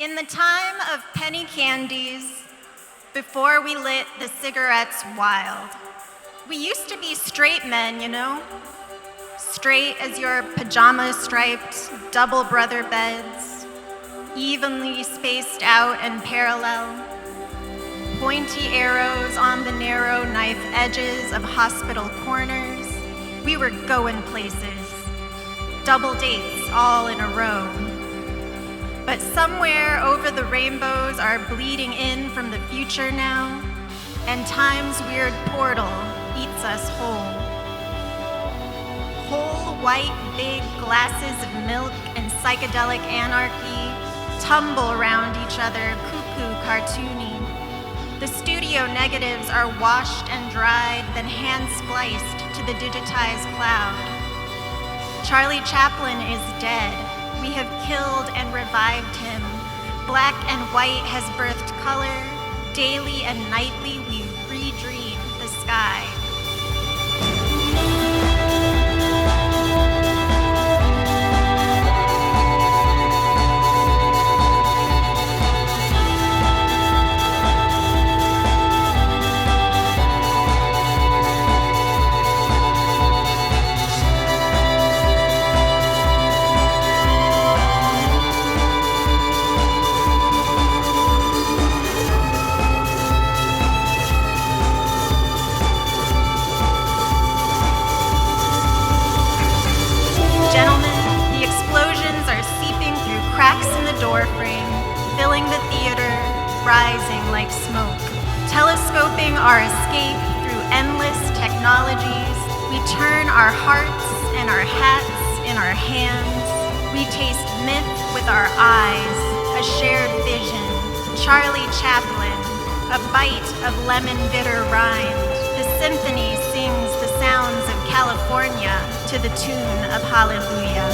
In the time of penny candies, before we lit the cigarettes wild, we used to be straight men, you know? Straight as your pajama-striped double brother beds, evenly spaced out and parallel, pointy arrows on the narrow knife edges of hospital corners. We were going places, double dates all in a row. But somewhere over the rainbows are bleeding in from the future now, and time's weird portal eats us whole. Whole white big glasses of milk and psychedelic anarchy tumble around each other, cuckoo cartoony. The studio negatives are washed and dried, then hand-spliced to the digitized cloud. Charlie Chaplin is dead. We have killed and revived him. Black and white has birthed color. Daily and nightly we redream the sky. Gentlemen, the explosions are seeping through cracks in the doorframe, filling the theater, rising like smoke. Telescoping our escape through endless technologies, we turn our hearts and our hats in our hands. We taste myth with our eyes, a shared vision. Charlie Chaplin, a bite of lemon bitter rind. The symphony sings the sounds of California to the tune of Hallelujah.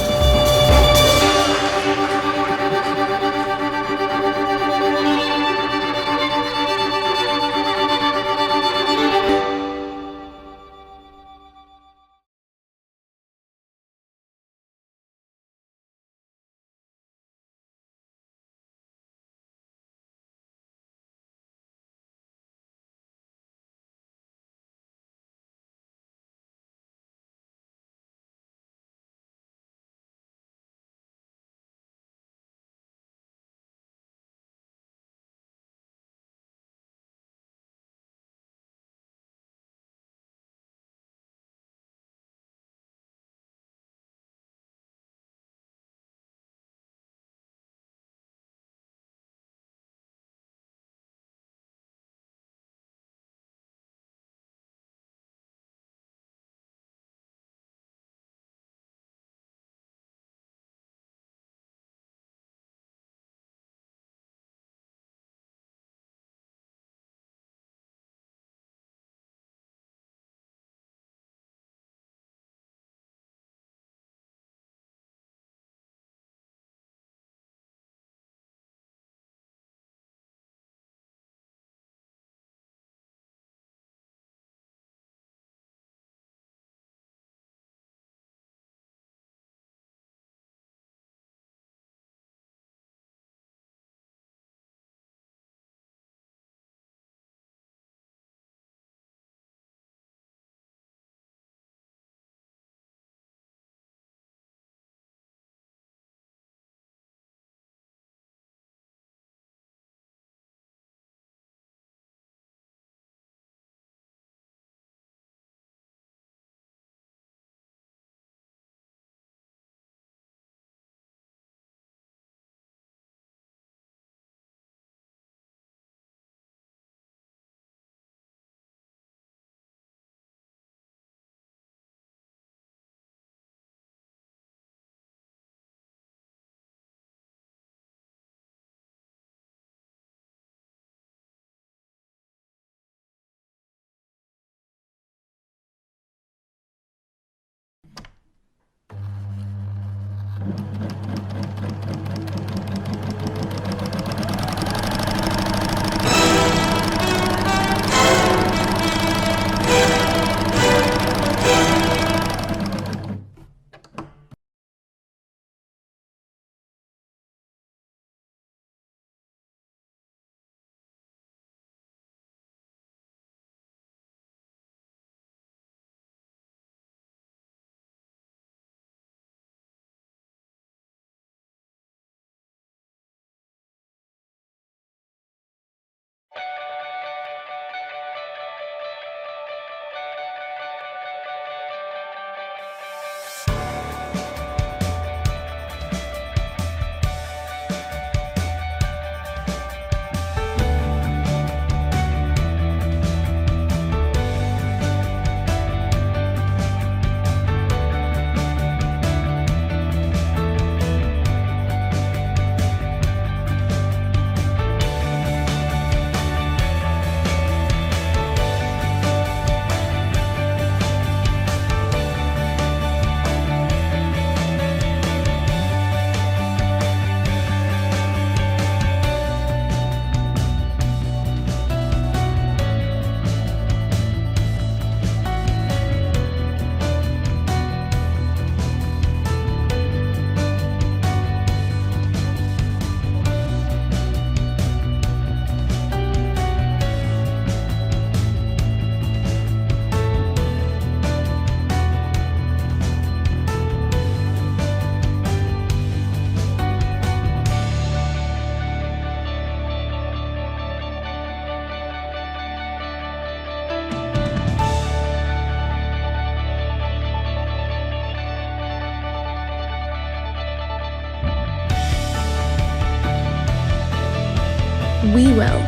We will.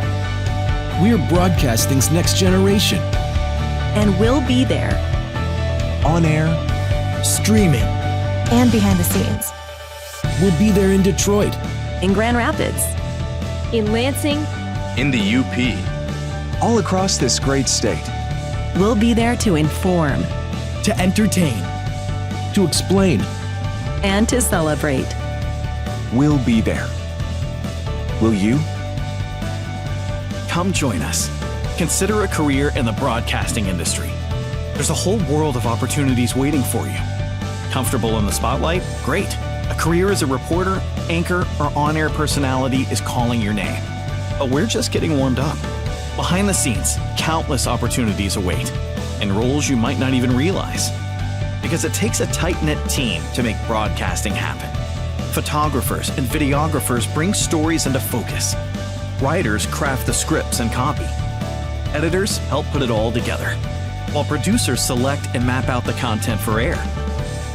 We're broadcasting's next generation. And we'll be there. On air, streaming, and behind the scenes. We'll be there in Detroit, in Grand Rapids, In Lansing, in the UP, all across this great state. We'll be there to inform, to entertain, to explain, and to celebrate. We'll be there. Will you? Come join us. Consider a career in the broadcasting industry. There's a whole world of opportunities waiting for you. Comfortable in the spotlight? Great. A career as a reporter, anchor, or on-air personality is calling your name. But we're just getting warmed up. Behind the scenes, countless opportunities await, and roles you might not even realize. Because it takes a tight-knit team to make broadcasting happen. Photographers and videographers bring stories into focus. Writers craft the scripts and copy. Editors help put it all together, while producers select and map out the content for air.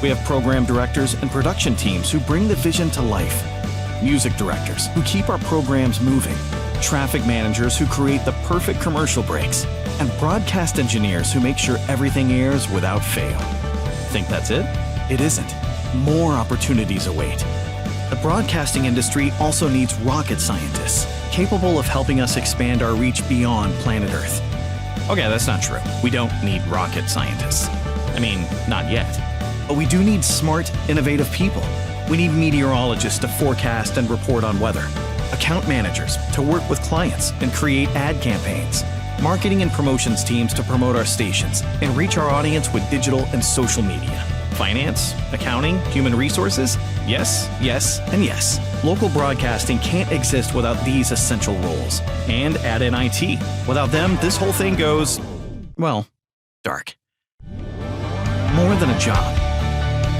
We have program directors and production teams who bring the vision to life, music directors who keep our programs moving, traffic managers who create the perfect commercial breaks, and broadcast engineers who make sure everything airs without fail. Think that's it? It isn't. More opportunities await. The broadcasting industry also needs rocket scientists, capable of helping us expand our reach beyond planet Earth. Okay, that's not true. We don't need rocket scientists. I mean, not yet. But we do need smart, innovative people. We need meteorologists to forecast and report on weather, account managers to work with clients and create ad campaigns, marketing and promotions teams to promote our stations and reach our audience with digital and social media. Finance, accounting, human resources? Yes, yes, and yes. Local broadcasting can't exist without these essential roles. And add in IT. Without them, this whole thing goes, well, dark. More than a job.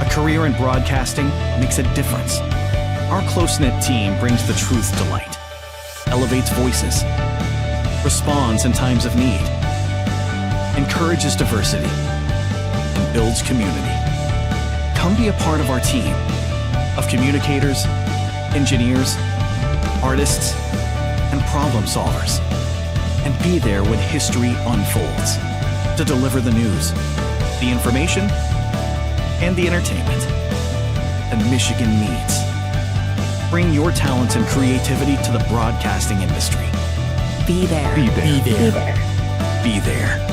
A career in broadcasting makes a difference. Our close-knit team brings the truth to light, elevates voices, responds in times of need, encourages diversity, and builds community. Come be a part of our team of communicators, engineers, artists, and problem solvers. And be there when history unfolds to deliver the news, the information, and the entertainment that Michigan needs. Bring your talents and creativity to the broadcasting industry. Be there. Be there. be there. be there. Be there.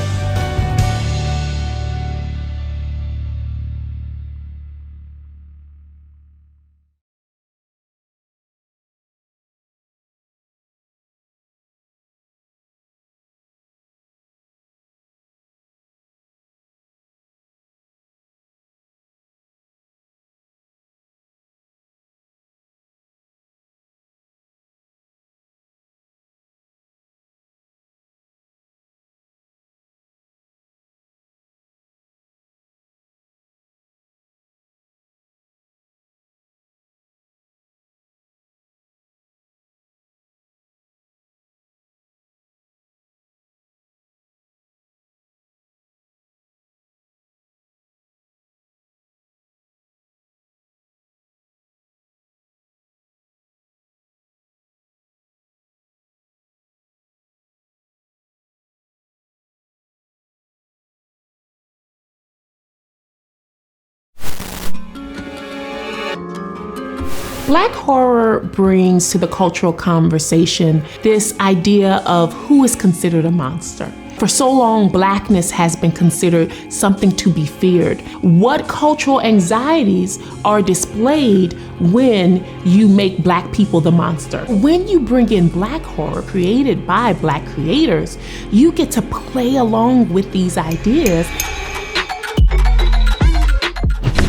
Black horror brings to the cultural conversation this idea of who is considered a monster. For so long, Blackness has been considered something to be feared. What cultural anxieties are displayed when you make Black people the monster? When you bring in Black horror created by Black creators, you get to play along with these ideas.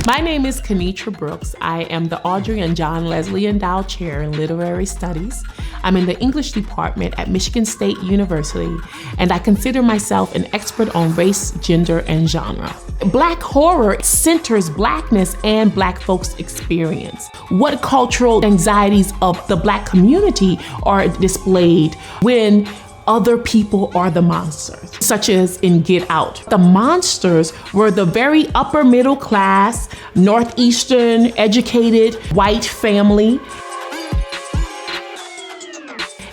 My name is Kenitra Brooks. I am the Audrey and John Leslie Endowed Chair in Literary Studies. I'm in the English department at Michigan State University, and I consider myself an expert on race, gender, and genre. Black horror centers Blackness and Black folks' experience. What cultural anxieties of the Black community are displayed when other people are the monsters, such as in Get Out. The monsters were the very upper middle class, Northeastern educated white family.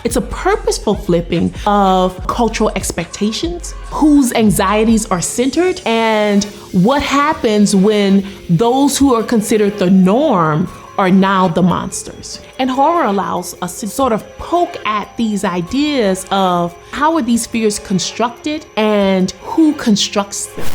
It's a purposeful flipping of cultural expectations, whose anxieties are centered, and what happens when those who are considered the norm are now the monsters. And horror allows us to sort of poke at these ideas of how are these fears constructed and who constructs them.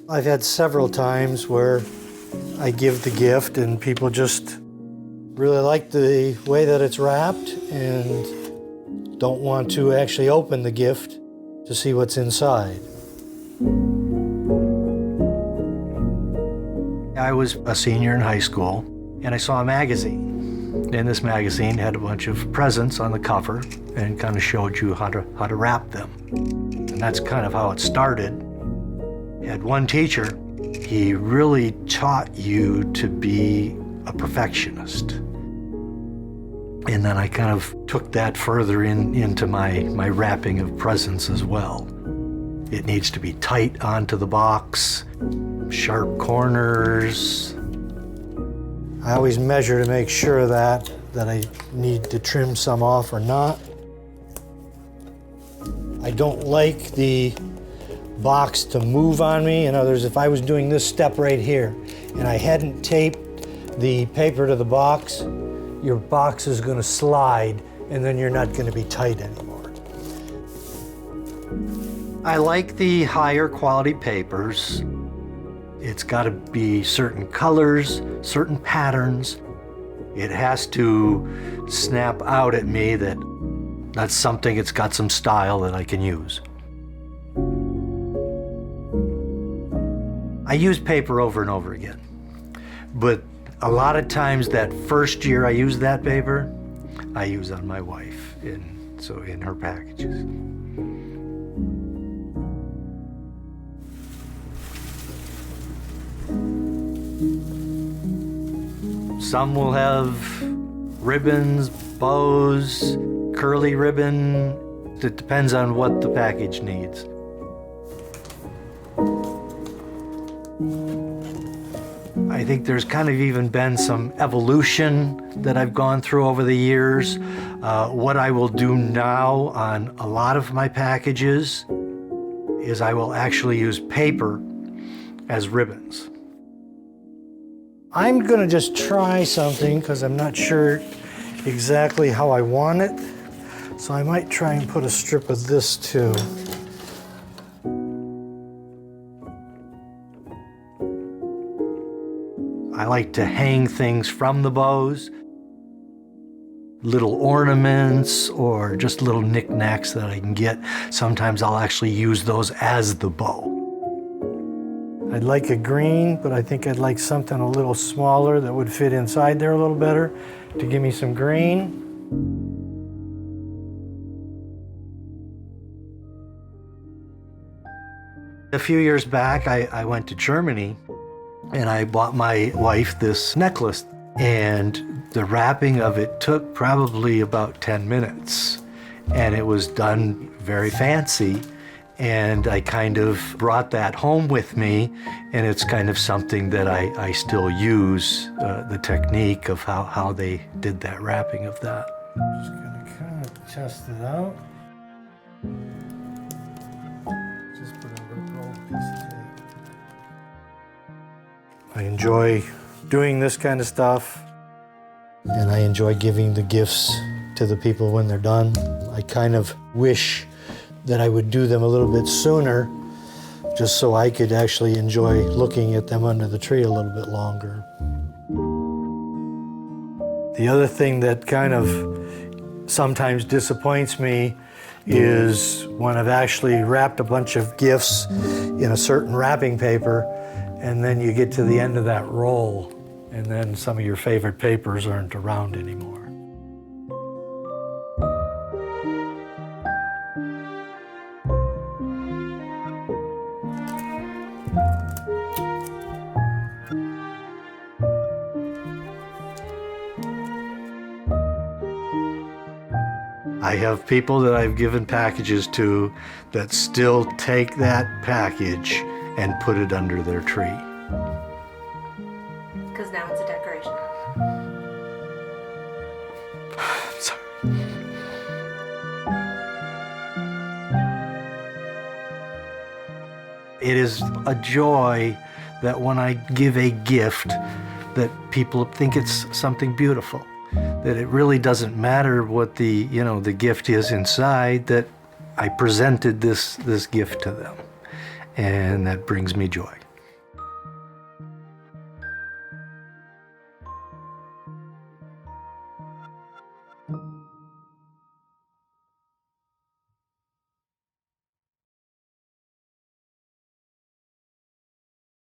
I've had several times where I give the gift and people just really like the way that it's wrapped and don't want to actually open the gift to see what's inside. I was a senior in high school and I saw a magazine. And this magazine had a bunch of presents on the cover and kind of showed you how to wrap them. And that's kind of how it started. I had one teacher, he really taught you to be a perfectionist. And then I kind of took that further into my wrapping of presents as well. It needs to be tight onto the box, sharp corners. I always measure to make sure that I need to trim some off or not. I don't like the box to move on me. In other words, if I was doing this step right here and I hadn't taped the paper to the box, your box is going to slide and then you're not going to be tight anymore. I like the higher quality papers. It's got to be certain colors, certain patterns. It has to snap out at me that that's something, it's got some style that I can use. I use paper over and over again, but a lot of times that first year I use that paper, I use on my wife, in her packages. Some will have ribbons, bows, curly ribbon. It depends on what the package needs. I think there's kind of even been some evolution that I've gone through over the years. What I will do now on a lot of my packages is I will actually use paper as ribbons. I'm going to just try something because I'm not sure exactly how I want it. So I might try and put a strip of this too. I like to hang things from the bows, little ornaments or just little knickknacks that I can get. Sometimes I'll actually use those as the bow. I'd like a green, but I think I'd like something a little smaller that would fit inside there a little better to give me some green. A few years back, I went to Germany and I bought my wife this necklace, and the wrapping of it took probably about 10 minutes, and it was done very fancy. And I kind of brought that home with me, and it's kind of something that I still use, the technique of how they did that wrapping of that. I'm just gonna kind of test it out. Just put a little piece of tape. I enjoy doing this kind of stuff, and I enjoy giving the gifts to the people when they're done. I kind of wish that I would do them a little bit sooner, just so I could actually enjoy looking at them under the tree a little bit longer. The other thing that kind of sometimes disappoints me is when I've actually wrapped a bunch of gifts in a certain wrapping paper, and then you get to the end of that roll, and then some of your favorite papers aren't around anymore. I have people that I've given packages to that still take that package and put it under their tree. Because now it's a decoration. Sorry. It is a joy that when I give a gift that people think it's something beautiful. That it really doesn't matter what the gift is inside, that I presented this gift to them, and that brings me joy.